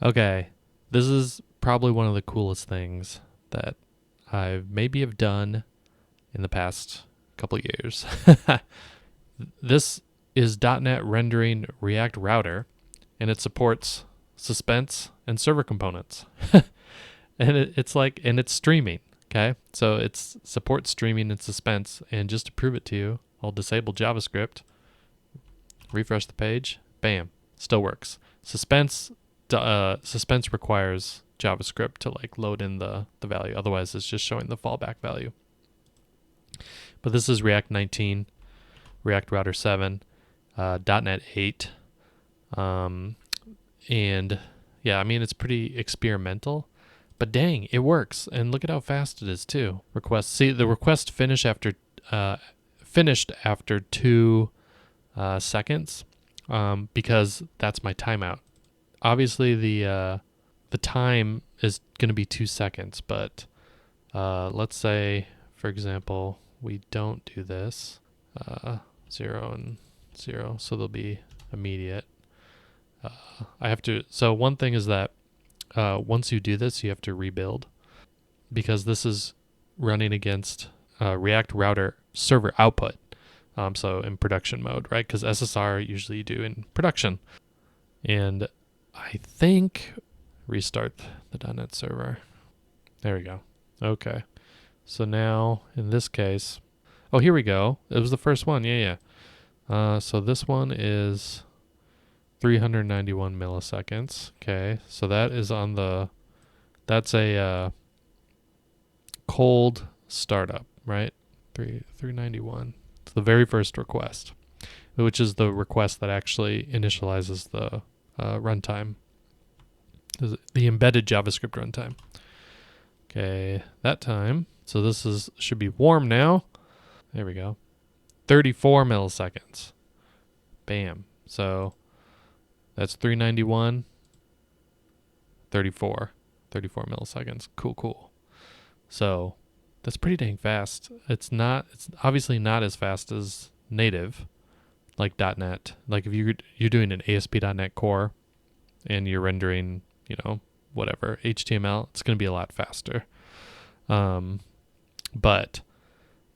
Okay, this is probably one of the coolest things that I maybe have done in the past couple of years. This is .NET rendering React Router, and it supports suspense and server components. And it's streaming. Okay, so it supports streaming and suspense. And just to prove it to you, I'll disable JavaScript, refresh the page, bam, still works. Suspense requires JavaScript to like load in the value. Otherwise, it's just showing the fallback value. But this is React 19, React Router 7, .NET 8, and yeah, I mean it's pretty experimental, but dang, it works. And look at how fast it is too. See the request finished after 2 seconds, because that's my timeout. Obviously, the time is going to be 2 seconds, but let's say, for example, we don't do this, 0 and 0, so they'll be immediate. So one thing is that once you do this, you have to rebuild, because this is running against React Router server output. So in production mode, right? Because SSR usually you do in production. And I think restart the .NET server. There we go. Okay. So now in this case, oh, here we go. It was the first one. Yeah. So this one is 391 milliseconds. Okay. So that is that's a cold startup, right? 391. It's the very first request, which is the request that actually initializes the runtime, the embedded JavaScript runtime. Okay, that time. So this should be warm now. There we go. 34 milliseconds. Bam. So that's 391, 34 milliseconds. Cool. So that's pretty dang fast. It's obviously not as fast as native, like .NET. Like if you're doing an ASP.NET Core and you're rendering, whatever, HTML, it's going to be a lot faster. But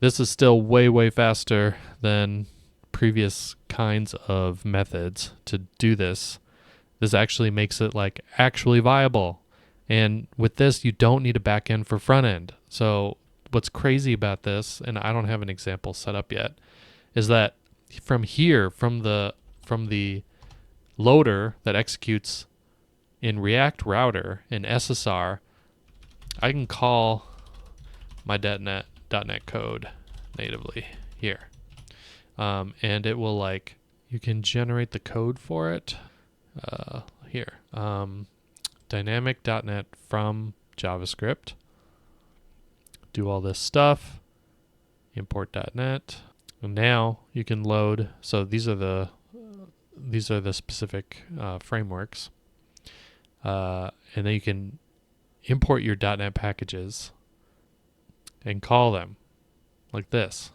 this is still way faster than previous kinds of methods to do this. This actually makes it like actually viable. And with this, you don't need a backend for front end. So what's crazy about this, and I don't have an example set up yet, is that from the loader that executes in React Router in SSR, I can call my .NET code natively here, and it will you can generate the code for it here. Dynamic.NET from JavaScript. Do all this stuff. Import .NET. And now you can load. So these are the specific frameworks, and then you can import your .NET packages and call them like this.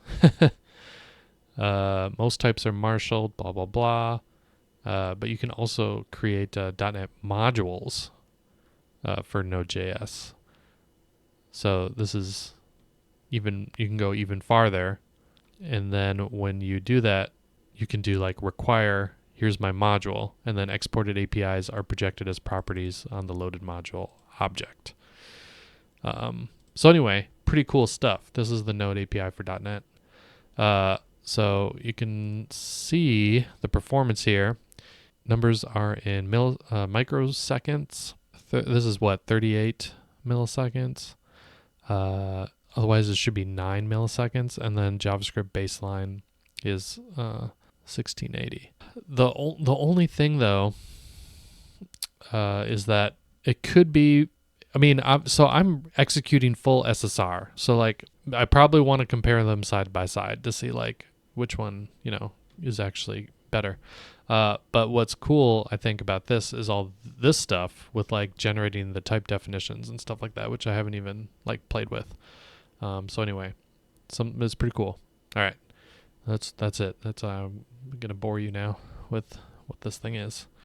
Most types are marshaled, blah blah blah. But you can also create .NET modules for node.js. So this is you can go even farther. And then when you do that, you can do require, here's my module, and then exported APIs are projected as properties on the loaded module object. So anyway, pretty cool stuff. This is the Node API for .NET. So you can see the performance here. Numbers are in microseconds. This is 38 milliseconds. Otherwise, it should be 9 milliseconds. And then JavaScript baseline is 1680. The only thing, though, is that it could be... I'm executing full SSR. So, I probably want to compare them side by side to see, which one, is actually better. But what's cool, I think, about this is all this stuff with generating the type definitions and stuff like that, which I haven't even played with. So anyway, it's pretty cool. All right, that's it. I'm gonna bore you now with what this thing is.